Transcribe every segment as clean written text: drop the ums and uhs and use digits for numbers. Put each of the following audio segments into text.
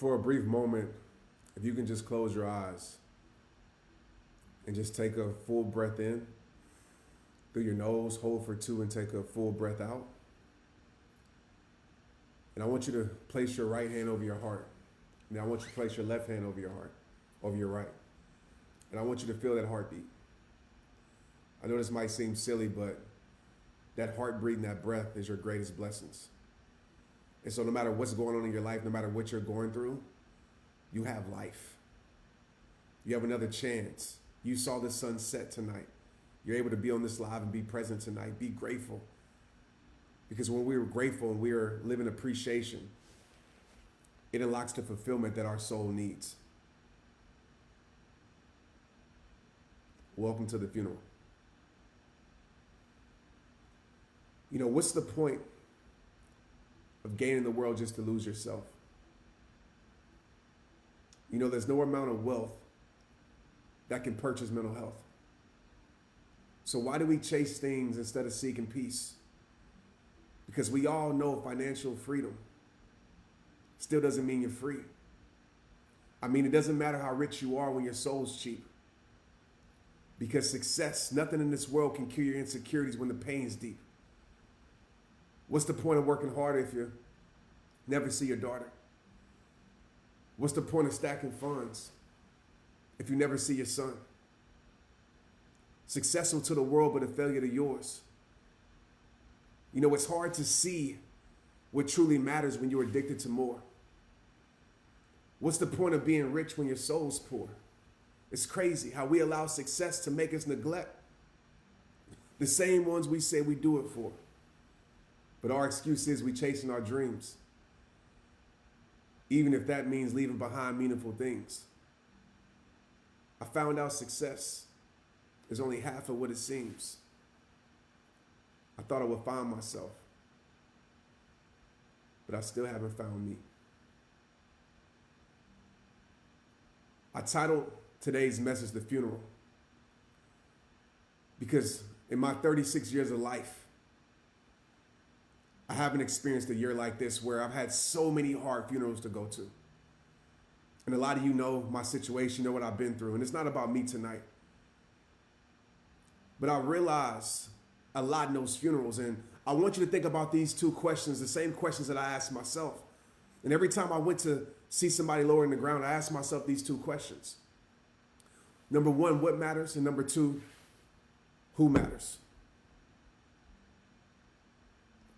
For a brief moment, if you can just close your eyes and just take a full breath in through your nose, hold for 2 and take a full breath out. And I want you to place your right hand over your heart. And I want you to place your left hand over your heart, over your right. And I want you to feel that heartbeat. I know this might seem silly, but that heart breathing, that breath is your greatest blessings. And so no matter what's going on in your life, no matter what you're going through, you have life. You have another chance. You saw the sun set tonight. You're able to be on this live and be present tonight. Be grateful. Because when we are grateful and we are living appreciation, it unlocks the fulfillment that our soul needs. Welcome to the funeral. You know, what's the point of gaining the world just to lose yourself? You know, there's no amount of wealth that can purchase mental health. So why do we chase things instead of seeking peace? Because we all know financial freedom still doesn't mean you're free. I mean, it doesn't matter how rich you are when your soul's cheap. Because success, nothing in this world can cure your insecurities when the pain's deep. What's the point of working harder if you never see your daughter? What's the point of stacking funds if you never see your son? Successful to the world, but a failure to yours. You know, it's hard to see what truly matters when you're addicted to more. What's the point of being rich when your soul's poor? It's crazy how we allow success to make us neglect the same ones we say we do it for. But our excuse is we chasing our dreams, even if that means leaving behind meaningful things. I found out success is only half of what it seems. I thought I would find myself, but I still haven't found me. I titled today's message The Funeral because in my 36 years of life, I haven't experienced a year like this where I've had so many hard funerals to go to. And a lot of you know my situation, know what I've been through. And it's not about me tonight. But I realize a lot in those funerals. And I want you to think about these two questions, the same questions that I asked myself. And every time I went to see somebody lower in the ground, I asked myself these two questions. Number one, what matters? And number two, who matters?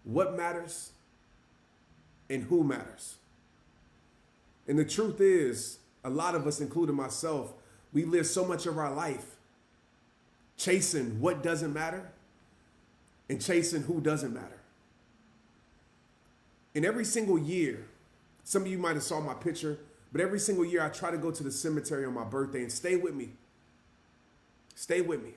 What matters and who matters? And the truth is, a lot of us, including myself, we live so much of our life chasing what doesn't matter and chasing who doesn't matter. And every single year, some of you might have saw my picture, but every single year I try to go to the cemetery on my birthday and stay with me. Stay with me.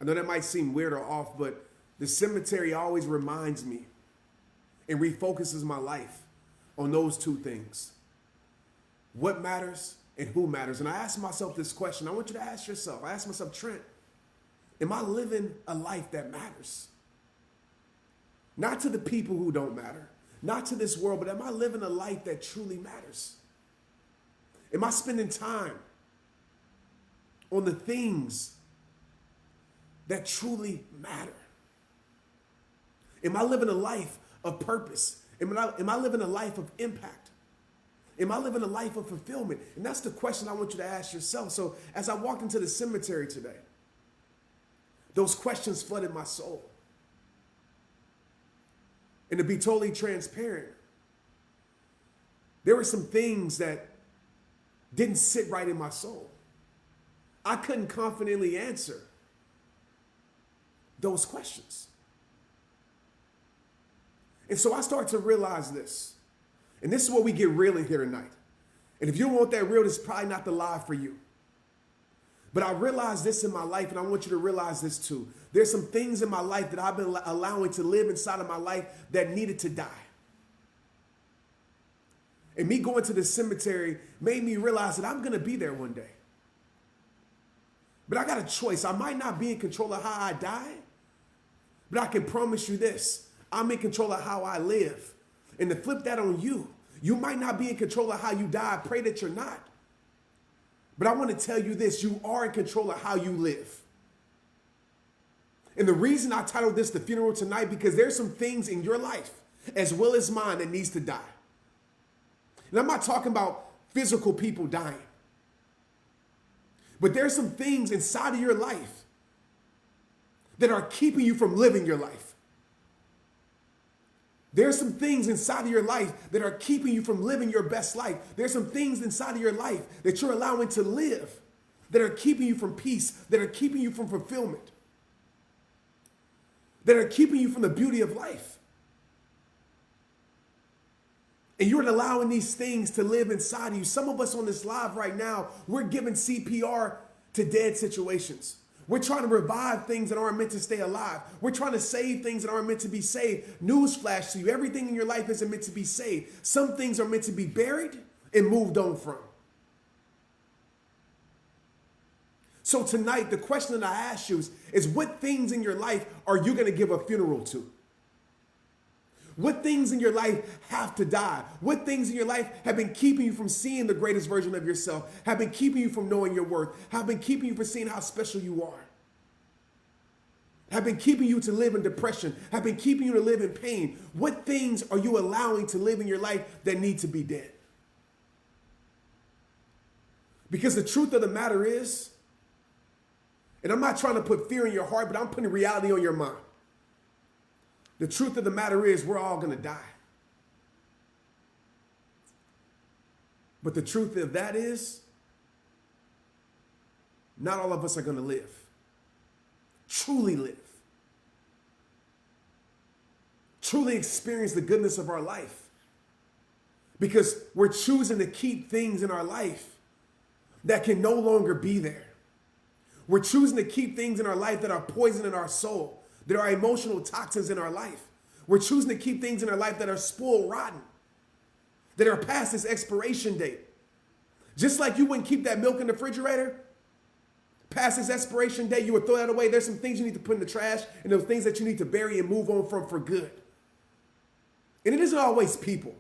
I know that might seem weird or off, but the cemetery always reminds me and refocuses my life on those two things. What matters and who matters. And I asked myself this question. I want you to ask yourself. I asked myself, Trent, am I living a life that matters? Not to the people who don't matter, not to this world, but am I living a life that truly matters? Am I spending time on the things that truly matter? Am I living a life of purpose? Am I living a life of impact? Am I living a life of fulfillment? And that's the question I want you to ask yourself. So as I walked into the cemetery today, those questions flooded my soul. And to be totally transparent, there were some things that didn't sit right in my soul. I couldn't confidently answer those questions. And so I start to realize this. And this is where we get real in here tonight. And if you don't want that real, this is probably not the live for you. But I realized this in my life, and I want you to realize this too. There's some things in my life that I've been allowing to live inside of my life that needed to die. And me going to the cemetery made me realize that I'm going to be there one day. But I got a choice. I might not be in control of how I die, but I can promise you this. I'm in control of how I live. And to flip that on you, You might not be in control of how you die. I pray that you're not. But I want to tell you this, you are in control of how you live. And the reason I titled this The Funeral Tonight, because there's some things in your life, as well as mine, that needs to die. And I'm not talking about physical people dying. But there's some things inside of your life that are keeping you from living your life. There's some things inside of your life that are keeping you from living your best life. There's some things inside of your life that you're allowing to live that are keeping you from peace, that are keeping you from fulfillment, that are keeping you from the beauty of life. And you're allowing these things to live inside of you. Some of us on this live right now, we're giving CPR to dead situations. We're trying to revive things that aren't meant to stay alive. We're trying to save things that aren't meant to be saved. Newsflash to you, everything in your life isn't meant to be saved. Some things are meant to be buried and moved on from. So tonight, the question that I ask you is what things in your life are you going to give a funeral to? What things in your life have to die? What things in your life have been keeping you from seeing the greatest version of yourself, have been keeping you from knowing your worth, have been keeping you from seeing how special you are, have been keeping you to live in depression, have been keeping you to live in pain? What things are you allowing to live in your life that need to be dead? Because the truth of the matter is, and I'm not trying to put fear in your heart, but I'm putting reality on your mind. The truth of the matter is we're all going to die. But the truth of that is not all of us are going to live. Truly live. Truly experience the goodness of our life. Because we're choosing to keep things in our life that can no longer be there. We're choosing to keep things in our life that are poison in our soul. There are emotional toxins in our life. We're choosing to keep things in our life that are spoiled rotten, that are past its expiration date. Just like you wouldn't keep that milk in the refrigerator, past its expiration date, you would throw that away. There's some things you need to put in the trash, and those things that you need to bury and move on from for good. And it isn't always people.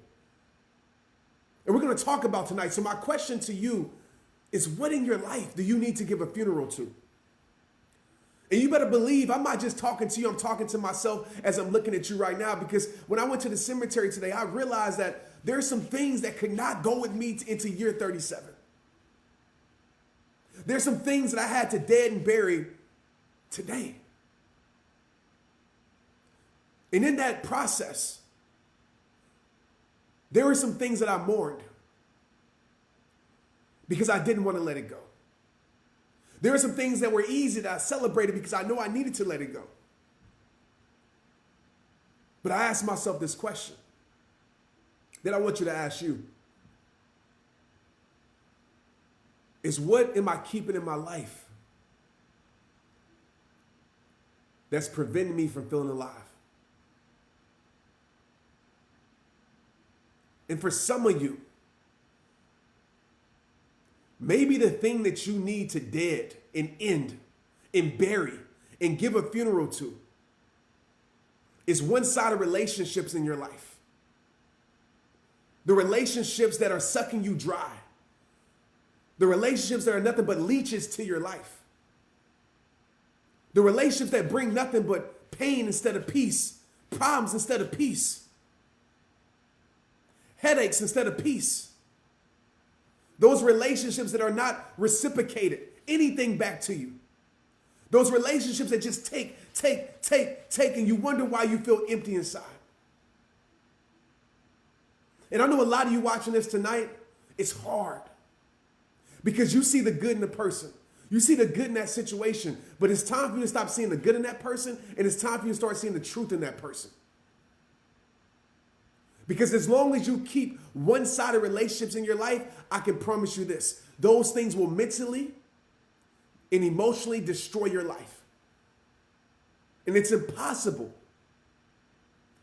And we're going to talk about tonight. So my question to you is, what in your life do you need to give a funeral to? And you better believe I'm not just talking to you, I'm talking to myself as I'm looking at you right now, because when I went to the cemetery today, I realized that there are some things that could not go with me into year 37. There's some things that I had to dead and bury today. And in that process, there were some things that I mourned because I didn't want to let it go. There are some things that were easy that I celebrated because I know I needed to let it go. But I asked myself this question that I want you to ask you. Is what am I keeping in my life that's preventing me from feeling alive? And for some of you, maybe the thing that you need to dead and end and bury and give a funeral to is one-sided relationships in your life. The relationships that are sucking you dry. The relationships that are nothing but leeches to your life. The relationships that bring nothing but pain instead of peace, problems instead of peace, headaches instead of peace. Those relationships that are not reciprocated anything back to you. Those relationships that just take, and you wonder why you feel empty inside. And I know a lot of you watching this tonight, it's hard because you see the good in the person. You see the good in that situation, but it's time for you to stop seeing the good in that person, and it's time for you to start seeing the truth in that person. Because as long as you keep one-sided relationships in your life, I can promise you this, those things will mentally and emotionally destroy your life. And it's impossible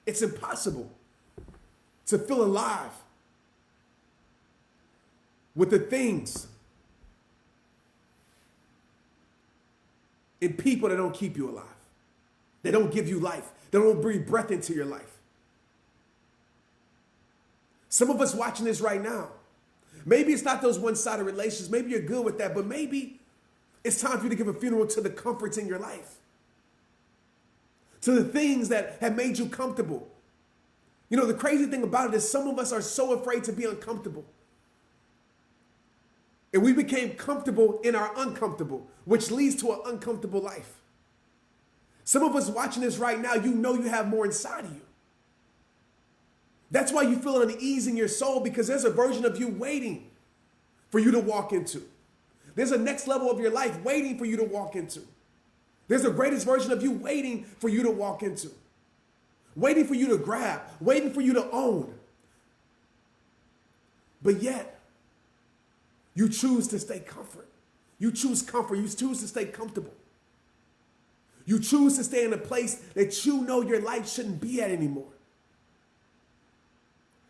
to feel alive with the things and people that don't keep you alive. They don't give you life. They don't breathe breath into your life. Some of us watching this right now, maybe it's not those one-sided relationships. Maybe you're good with that, but maybe it's time for you to give a funeral to the comforts in your life, to the things that have made you comfortable. You know, the crazy thing about it is some of us are so afraid to be uncomfortable. And we became comfortable in our uncomfortable, which leads to an uncomfortable life. Some of us watching this right now, you know you have more inside of you. That's why you feel unease in your soul, because there's a version of you waiting for you to walk into. There's a next level of your life waiting for you to walk into. There's a greatest version of you waiting for you to walk into. Waiting for you to grab, waiting for you to own. But yet, you choose to stay comfort. You choose comfort. You choose to stay comfortable. You choose to stay in a place that you know your life shouldn't be at anymore.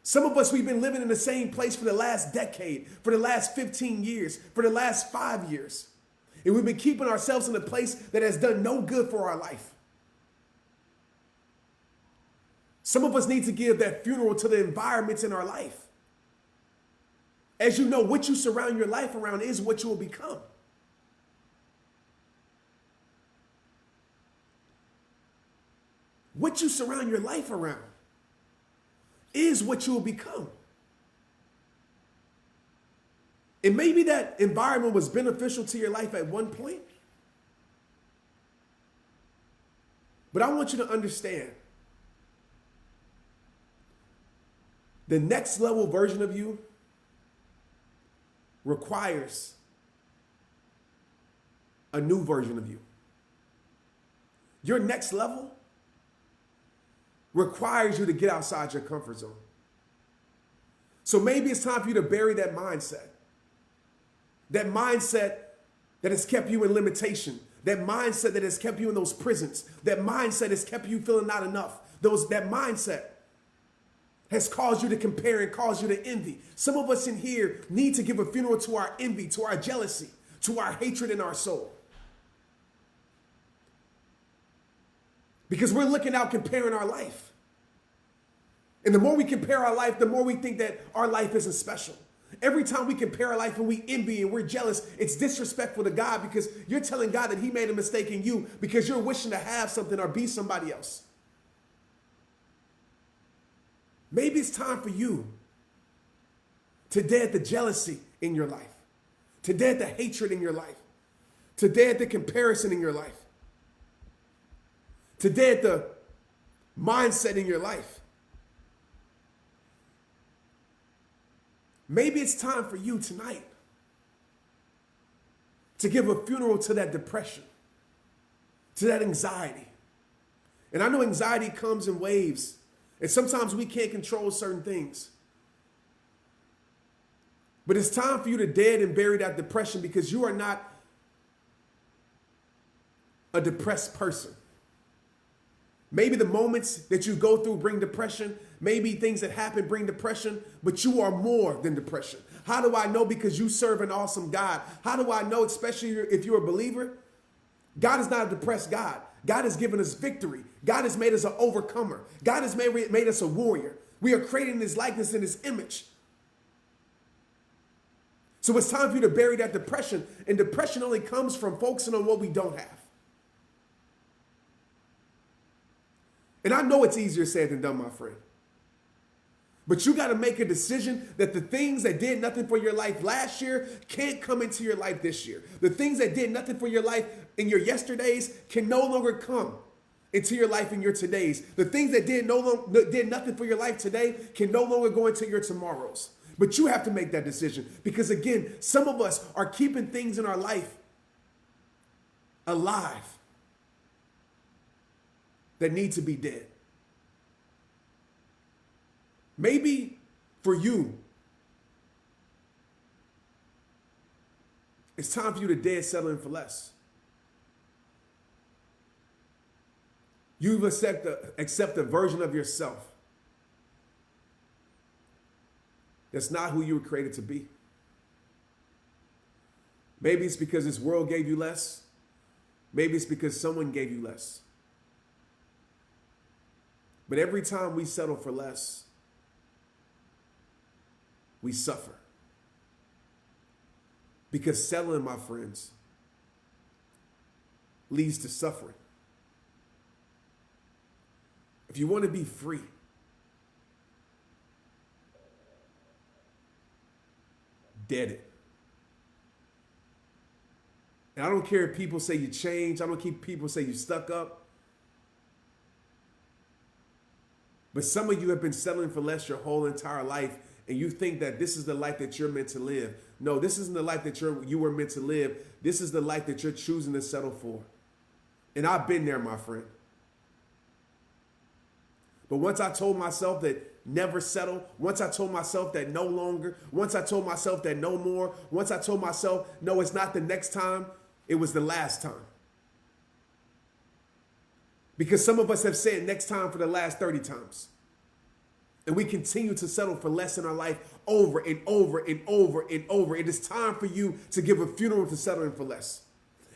Some of us, we've been living in the same place for the last decade, for the last 15 years, for the last 5 years. And we've been keeping ourselves in a place that has done no good for our life. Some of us need to give that funeral to the environments in our life. As you know, what you surround your life around is what you will become. What you surround your life around is what you will become. And maybe that environment was beneficial to your life at one point. But I want you to understand, the next level version of you requires a new version of you. Your next level requires you to get outside your comfort zone. So maybe it's time for you to bury that mindset. That mindset that has kept you in limitation. That mindset that has kept you in those prisons. That mindset has kept you feeling not enough. That mindset has caused you to compare and caused you to envy. Some of us in here need to give a funeral to our envy, to our jealousy, to our hatred in our soul. Because we're looking out comparing our life. And the more we compare our life, the more we think that our life isn't special. Every time we compare our life and we envy and we're jealous, it's disrespectful to God, because you're telling God that he made a mistake in you because you're wishing to have something or be somebody else. Maybe it's time for you to dead the jealousy in your life, to dead the hatred in your life, to dead the comparison in your life, to dead the mindset in your life. Maybe it's time for you tonight to give a funeral to that depression, to that anxiety. And I know anxiety comes in waves, and sometimes we can't control certain things. But it's time for you to dead and bury that depression, because you are not a depressed person. Maybe the moments that you go through bring depression. Maybe things that happen bring depression, but you are more than depression. How do I know? Because you serve an awesome God. How do I know? Especially if you're a believer, God is not a depressed God. God has given us victory. God has made us an overcomer. God has made us a warrior. We are created in his likeness and his image. So it's time for you to bury that depression. And depression only comes from focusing on what we don't have. And I know it's easier said than done, my friend. But you got to make a decision that the things that did nothing for your life last year can't come into your life this year. The things that did nothing for your life in your yesterdays can no longer come into your life in your todays. The things that did nothing for your life today can no longer go into your tomorrows. But you have to make that decision, because again, some of us are keeping things in our life alive that need to be dead. Maybe for you, it's time for you to dead settling for less. You accept a version of yourself that's not who you were created to be. Maybe it's because this world gave you less. Maybe it's because someone gave you less. But every time we settle for less, we suffer. Because settling, my friends, leads to suffering. If you want to be free, dead it. And I don't care if people say you changed. I don't care if people say you stuck up. But some of you have been settling for less your whole entire life, and you think that this is the life that you're meant to live. No, this isn't the life that you were meant to live. This is the life that you're choosing to settle for. And I've been there, my friend. But once I told myself that never settle, once I told myself that no longer, once I told myself that no more, once I told myself, no, it's not the next time, it was the last time. Because some of us have said next time for the last 30 times. And we continue to settle for less in our life over and over and over and over. It is time for you to give a funeral to settling for less.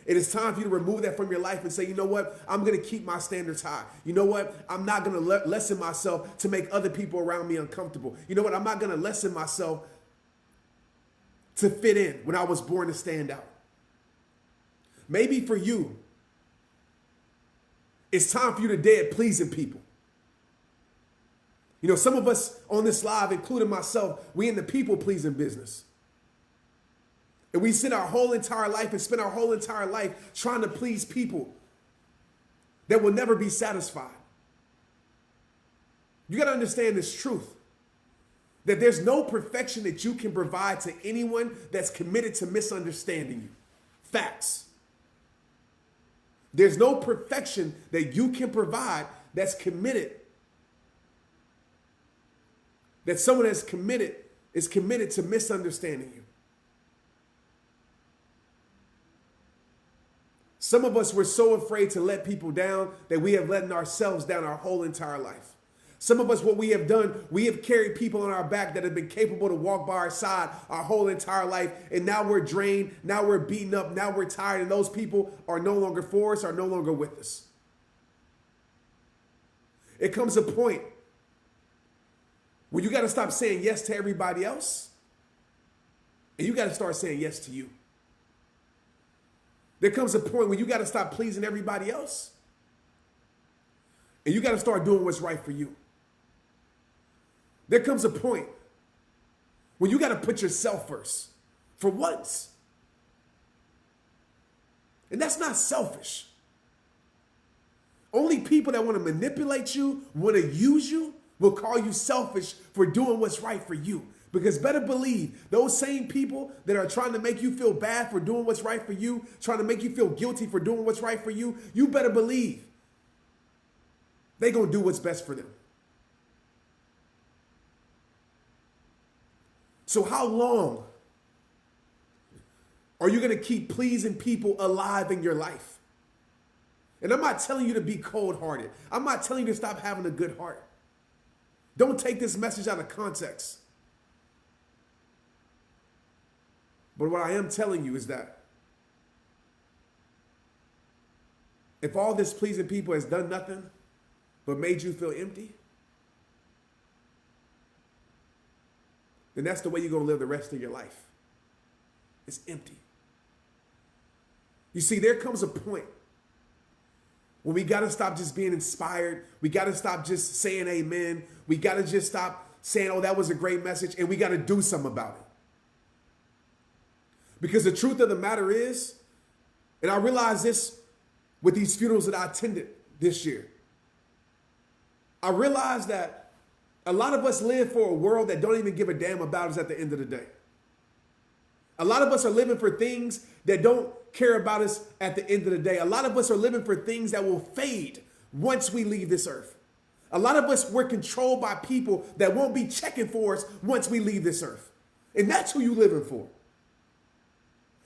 It is time for you to remove that from your life and say, you know what? I'm going to keep my standards high. You know what? I'm not going to lessen myself to make other people around me uncomfortable. You know what? I'm not going to lessen myself to fit in when I was born to stand out. Maybe for you, it's time for you to dead pleasing people. You know, some of us on this live, including myself, we in the people-pleasing business. And we spend our whole entire life trying to please people that will never be satisfied. You got to understand this truth, that there's no perfection that you can provide to anyone that's committed to misunderstanding you. Facts. There's no perfection that you can provide that's committed, that someone is committed to misunderstanding you. Some of us were so afraid to let people down that we have let ourselves down our whole entire life. Some of us, what we have done, we have carried people on our back that have been capable to walk by our side our whole entire life. And now we're drained. Now we're beaten up. Now we're tired. And those people are no longer for us, are no longer with us. It comes a point where you got to stop saying yes to everybody else. And you got to start saying yes to you. There comes a point where you got to stop pleasing everybody else. And you got to start doing what's right for you. There comes a point when you got to put yourself first for once. And that's not selfish. Only people that want to manipulate you, want to use you, will call you selfish for doing what's right for you. Because better believe, those same people that are trying to make you feel bad for doing what's right for you, trying to make you feel guilty for doing what's right for you, you better believe they're going to do what's best for them. So how long are you going to keep pleasing people alive in your life? And I'm not telling you to be cold-hearted. I'm not telling you to stop having a good heart. Don't take this message out of context. But what I am telling you is that if all this pleasing people has done nothing but made you feel empty, then that's the way you're going to live the rest of your life. It's empty. You see, there comes a point when we got to stop just being inspired. We got to stop just saying amen. We got to just stop saying, oh, that was a great message, and we got to do something about it. Because the truth of the matter is, and I realized this with these funerals that I attended this year, I realized that a lot of us live for a world that don't even give a damn about us at the end of the day. A lot of us are living for things that don't care about us at the end of the day. A lot of us are living for things that will fade once we leave this earth. A lot of us were controlled by people that won't be checking for us once we leave this earth. And that's who you're living for.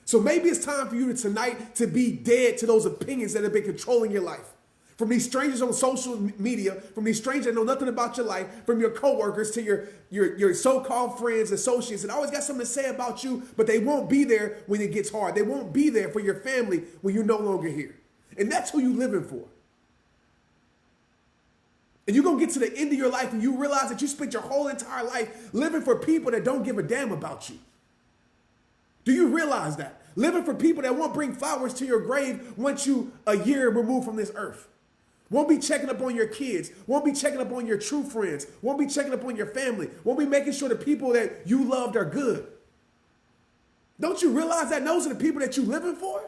So maybe it's time for you tonight to be dead to those opinions that have been controlling your life. From these strangers on social media, from these strangers that know nothing about your life, from your coworkers to your so-called friends, associates, that always got something to say about you, but they won't be there when it gets hard. They won't be there for your family when you're no longer here. And that's who you're living for. And you're going to get to the end of your life and you realize that you spent your whole entire life living for people that don't give a damn about you. Do you realize that? Living for people that won't bring flowers to your grave once you a year removed from this earth. Won't be checking up on your kids. Won't be checking up on your true friends. Won't be checking up on your family. Won't be making sure the people that you loved are good. Don't you realize that those are the people that you're living for?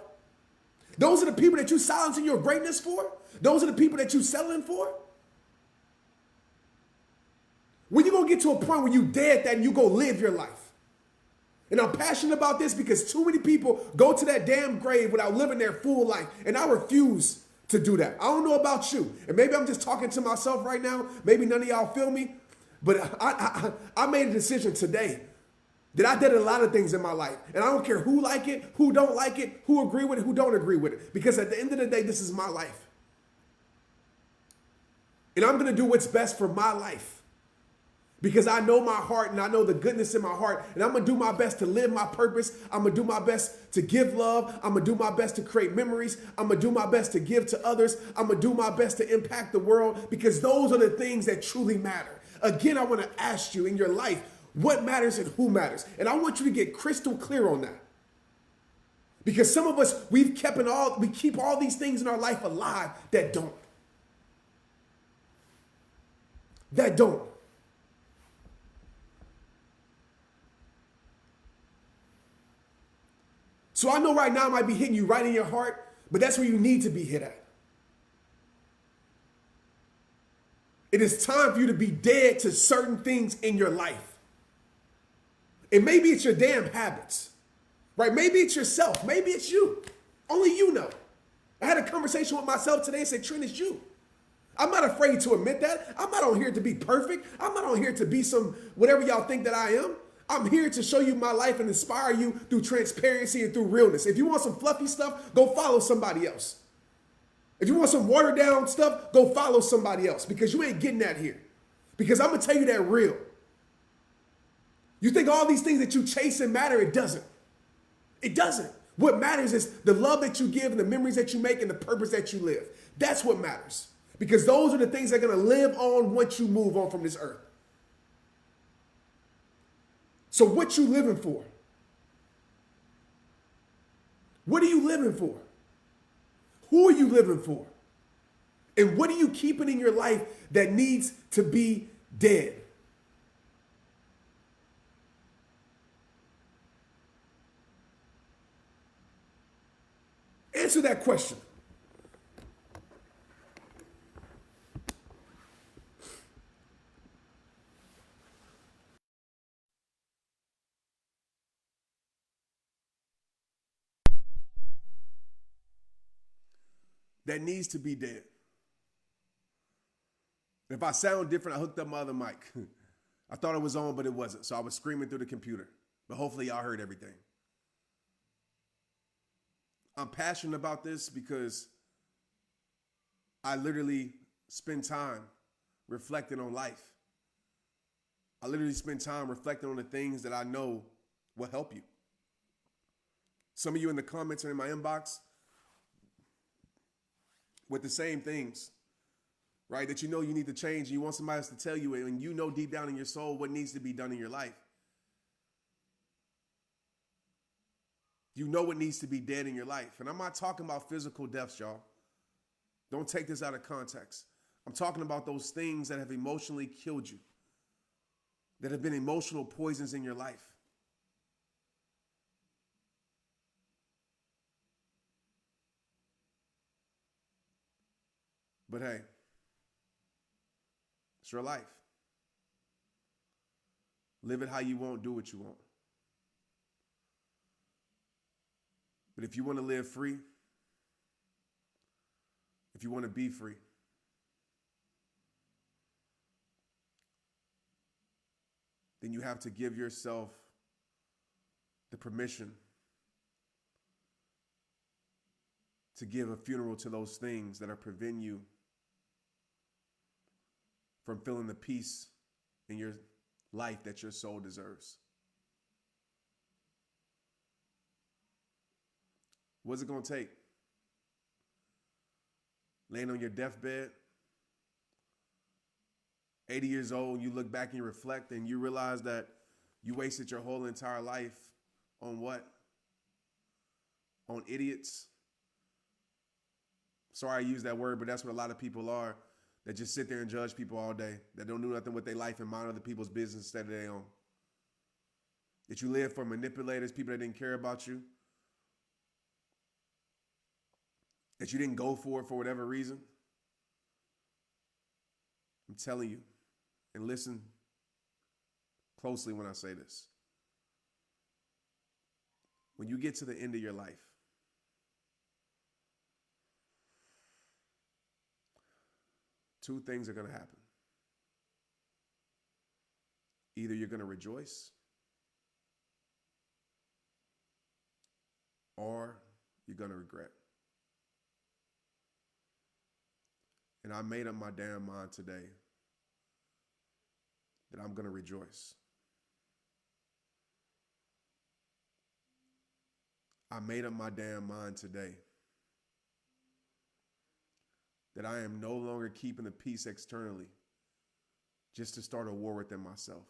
Those are the people that you silencing your greatness for? Those are the people that you settling for? When you going to get to a point where you dead that and you go live your life? And I'm passionate about this because too many people go to that damn grave without living their full life. And I refuse to do that. I don't know about you. And maybe I'm just talking to myself right now. Maybe none of y'all feel me. But I made a decision today that I did a lot of things in my life. And I don't care who like it, who don't like it, who agree with it, who don't agree with it. Because at the end of the day, this is my life. And I'm going to do what's best for my life. Because I know my heart and I know the goodness in my heart. And I'm going to do my best to live my purpose. I'm going to do my best to give love. I'm going to do my best to create memories. I'm going to do my best to give to others. I'm going to do my best to impact the world because those are the things that truly matter. Again, I want to ask you in your life, what matters and who matters? And I want you to get crystal clear on that. Because some of us, we keep all these things in our life alive that don't. That don't. So I know right now I might be hitting you right in your heart, but that's where you need to be hit at. It is time for you to be dead to certain things in your life. And maybe it's your damn habits, right? Maybe it's yourself. Maybe it's you. Only you know. I had a conversation with myself today and said, Trent, it's you. I'm not afraid to admit that. I'm not on here to be perfect. I'm not on here to be some whatever y'all think that I am. I'm here to show you my life and inspire you through transparency and through realness. If you want some fluffy stuff, go follow somebody else. If you want some watered down stuff, go follow somebody else because you ain't getting that here. Because I'm going to tell you that real. You think all these things that you chase and matter, it doesn't. It doesn't. What matters is the love that you give and the memories that you make and the purpose that you live. That's what matters. Because those are the things that are going to live on once you move on from this earth. So what you living for? What are you living for? Who are you living for? And what are you keeping in your life that needs to be dead? Answer that question. That needs to be dead. If I sound different, I hooked up my other mic. I thought it was on, but it wasn't. So I was screaming through the computer. But hopefully y'all heard everything. I'm passionate about this because I literally spend time reflecting on life. I literally spend time reflecting on the things that I know will help you. Some of you in the comments or in my inbox with the same things, right? That you know you need to change. You want somebody else to tell you it, and you know deep down in your soul what needs to be done in your life. You know what needs to be dead in your life. And I'm not talking about physical deaths, y'all. Don't take this out of context. I'm talking about those things that have emotionally killed you, that have been emotional poisons in your life. But hey, it's your life. Live it how you want, do what you want. But if you want to live free, if you want to be free, then you have to give yourself the permission to give a funeral to those things that are preventing you from feeling the peace in your life that your soul deserves. What's it going to take? Laying on your deathbed, 80 years old, you look back and you reflect and you realize that you wasted your whole entire life on what? On idiots. Sorry I use that word, but that's what a lot of people are, that just sit there and judge people all day, that don't do nothing with their life and mind other people's business instead of their own. That you live for manipulators, people that didn't care about you. That you didn't go for it for whatever reason. I'm telling you, and listen closely when I say this. When you get to the end of your life, two things are going to happen. Either you're going to rejoice or you're going to regret. And I made up my damn mind today that I'm going to rejoice. I made up my damn mind today that I am no longer keeping the peace externally just to start a war within myself.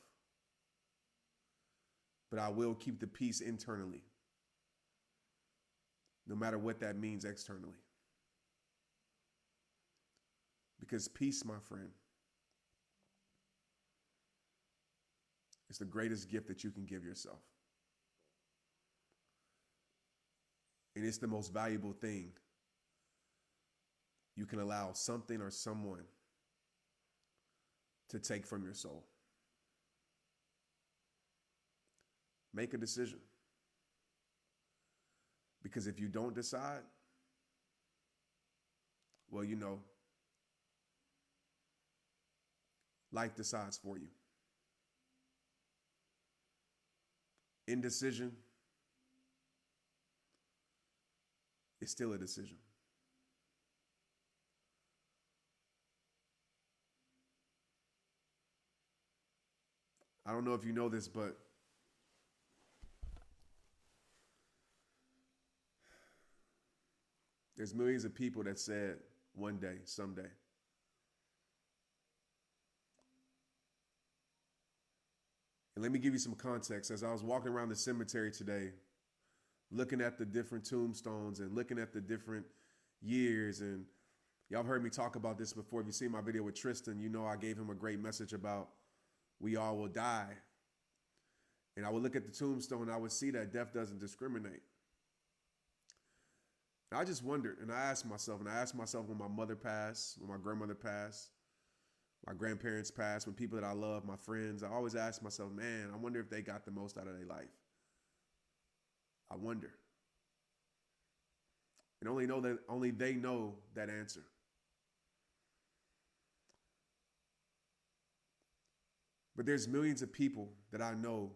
But I will keep the peace internally, no matter what that means externally. Because peace, my friend, is the greatest gift that you can give yourself. And it's the most valuable thing you can allow something or someone to take from your soul. Make a decision. Because if you don't decide, well, you know, life decides for you. Indecision is still a decision. I don't know if you know this, but there's millions of people that said one day, someday. And let me give you some context. As I was walking around the cemetery today, looking at the different tombstones and looking at the different years, and y'all have heard me talk about this before. If you see my video with Tristan, you know I gave him a great message about we all will die. And I would look at the tombstone and I would see that death doesn't discriminate. And I just wondered, and I asked myself when my mother passed, when my grandmother passed, my grandparents passed, when people that I love, my friends, I always ask myself, man, I wonder if they got the most out of their life. I wonder. And only they know that answer. But there's millions of people that I know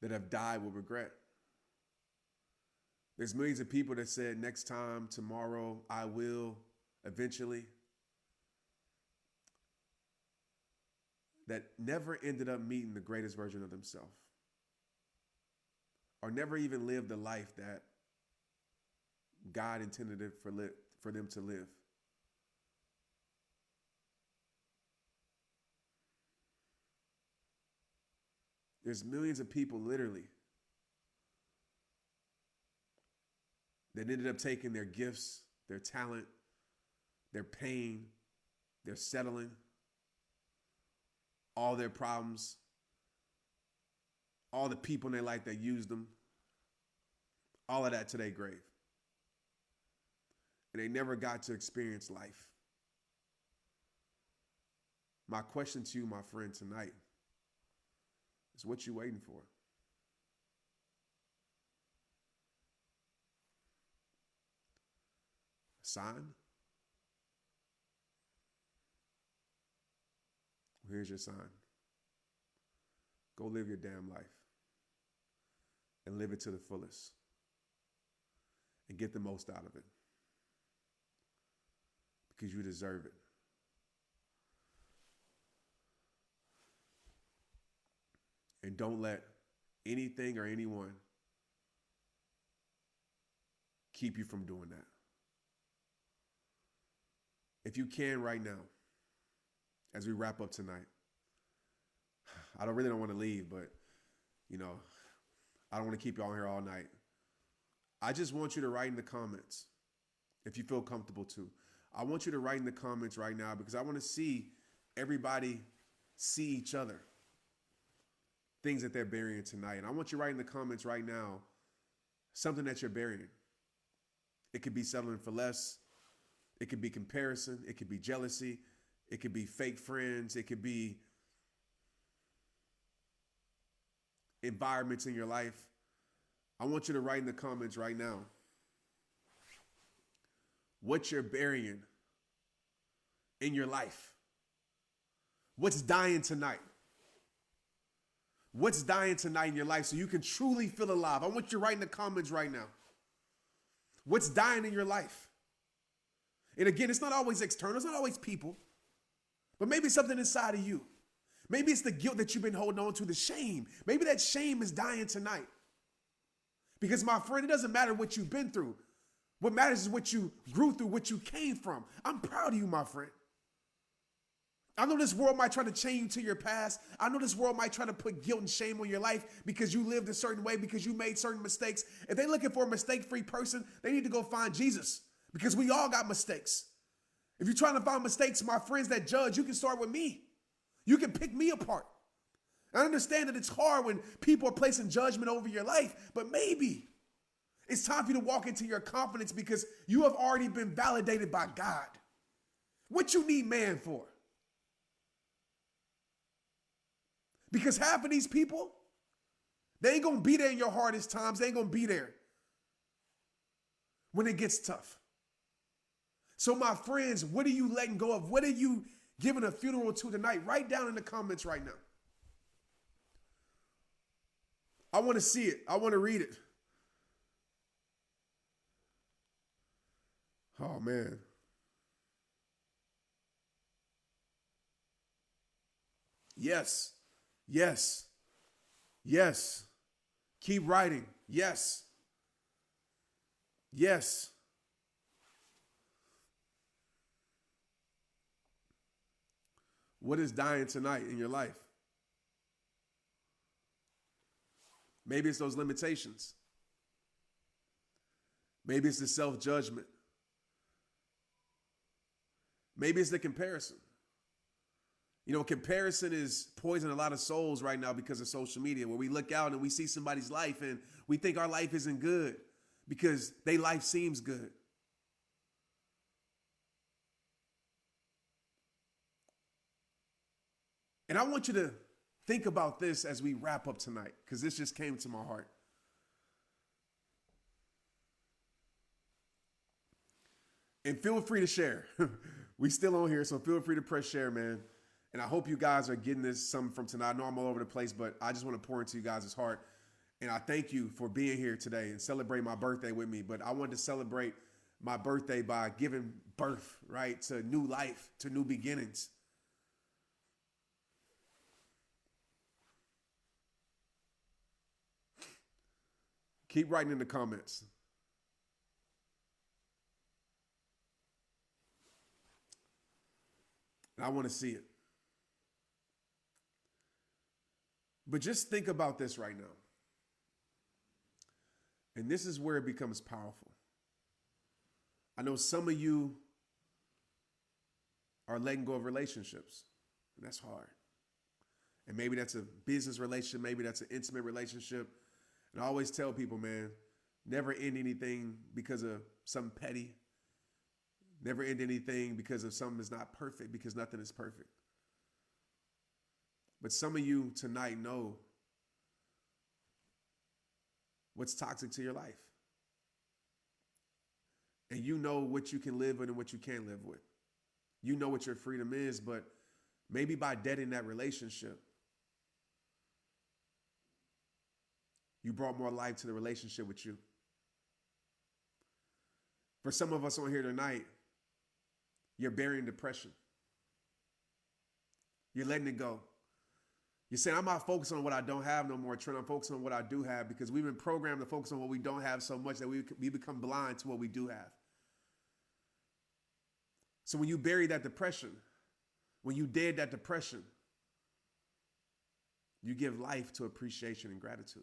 that have died with regret. There's millions of people that said next time, tomorrow, I will, eventually, that never ended up meeting the greatest version of themselves, or never even lived the life that God intended it for them to live. There's millions of people, literally, that ended up taking their gifts, their talent, their pain, their settling, all their problems, all the people in their life that used them, all of that to their grave. And they never got to experience life. My question to you, my friend, tonight is what you waiting for? A sign? Well, here's your sign. Go live your damn life and live it to the fullest and get the most out of it because you deserve it. And don't let anything or anyone keep you from doing that. If you can right now, as we wrap up tonight. I really don't want to leave, but, you know, I don't want to keep y'all here all night. I just want you to write in the comments, if you feel comfortable to. I want you to write in the comments right now because I want to see everybody see each other, things that they're burying tonight. And I want you to write in the comments right now something that you're burying. It could be settling for less. It could be comparison. It could be jealousy. It could be fake friends. It could be environments in your life. I want you to write in the comments right now what you're burying in your life. What's dying tonight? What's dying tonight in your life so you can truly feel alive? I want you to write in the comments right now. What's dying in your life? And again, it's not always external. It's not always people. But maybe it's something inside of you. Maybe it's the guilt that you've been holding on to, the shame. Maybe that shame is dying tonight. Because, my friend, it doesn't matter what you've been through. What matters is what you grew through, what you came from. I'm proud of you, my friend. I know this world might try to chain you to your past. I know this world might try to put guilt and shame on your life because you lived a certain way, because you made certain mistakes. If they're looking for a mistake-free person, they need to go find Jesus because we all got mistakes. If you're trying to find mistakes, my friends that judge, you can start with me. You can pick me apart. I understand that it's hard when people are placing judgment over your life, but maybe it's time for you to walk into your confidence because you have already been validated by God. What you need man for? Because half of these people, they ain't going to be there in your hardest times. They ain't going to be there when it gets tough. So my friends, what are you letting go of? What are you giving a funeral to tonight? Write down in the comments right now. I want to see it. I want to read it. Oh, man. Yes. Yes. Yes. Keep writing. Yes. Yes. What is dying tonight in your life? Maybe it's those limitations. Maybe it's the self-judgment. Maybe it's the comparison. You know, comparison is poisoning a lot of souls right now because of social media, where we look out and we see somebody's life and we think our life isn't good because their life seems good. And I want you to think about this as we wrap up tonight, because this just came to my heart. And feel free to share. We still on here, so feel free to press share, man. And I hope you guys are getting this something from tonight. I know I'm all over the place, but I just want to pour into you guys' heart. And I thank you for being here today and celebrate my birthday with me. But I wanted to celebrate my birthday by giving birth, right, to new life, to new beginnings. Keep writing in the comments. And I want to see it. But just think about this right now. And this is where it becomes powerful. I know some of you are letting go of relationships, and that's hard. And maybe that's a business relationship, maybe that's an intimate relationship. And I always tell people, man, never end anything because of something petty. Never end anything because of something that's not perfect, because nothing is perfect. But some of you tonight know what's toxic to your life. And you know what you can live with and what you can't live with. You know what your freedom is, but maybe by deading that relationship, you brought more life to the relationship with you. For some of us on here tonight, you're burying depression. You're letting it go. You're saying, I'm not focused on what I don't have no more, Trent. I'm focused on what I do have, because we've been programmed to focus on what we don't have so much that we become blind to what we do have. So when you bury that depression, When you dead that depression, you give life to appreciation and gratitude.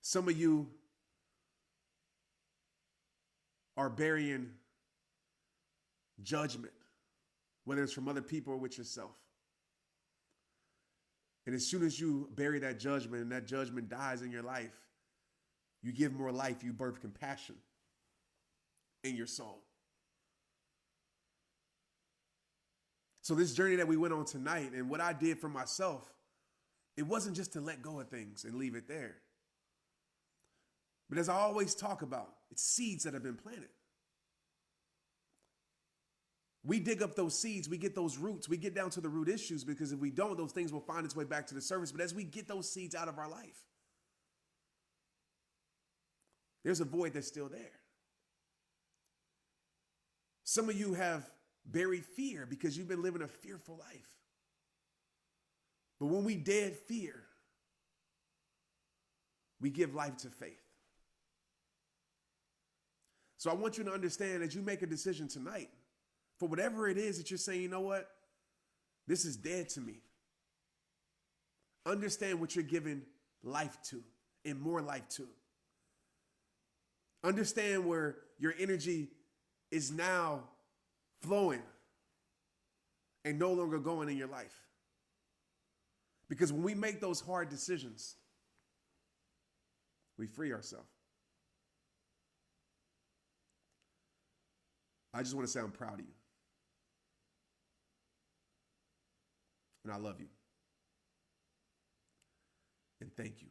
Some of you are burying judgment, whether it's from other people or with yourself. And as soon as you bury that judgment and that judgment dies in your life, you give more life, you birth compassion in your soul. So this journey that we went on tonight and what I did for myself, it wasn't just to let go of things and leave it there. But as I always talk about, it's seeds that have been planted. We dig up those seeds, we get those roots, we get down to the root issues, because if we don't, those things will find its way back to the surface. But as we get those seeds out of our life, there's a void that's still there. Some of you have buried fear because you've been living a fearful life. But when we dead fear, we give life to faith. So I want you to understand, as you make a decision tonight, for whatever it is that you're saying, you know what? This is dead to me. Understand what you're giving life to and more life to. Understand where your energy is now flowing and no longer going in your life. Because when we make those hard decisions, we free ourselves. I just want to say I'm proud of you. And I love you. And thank you.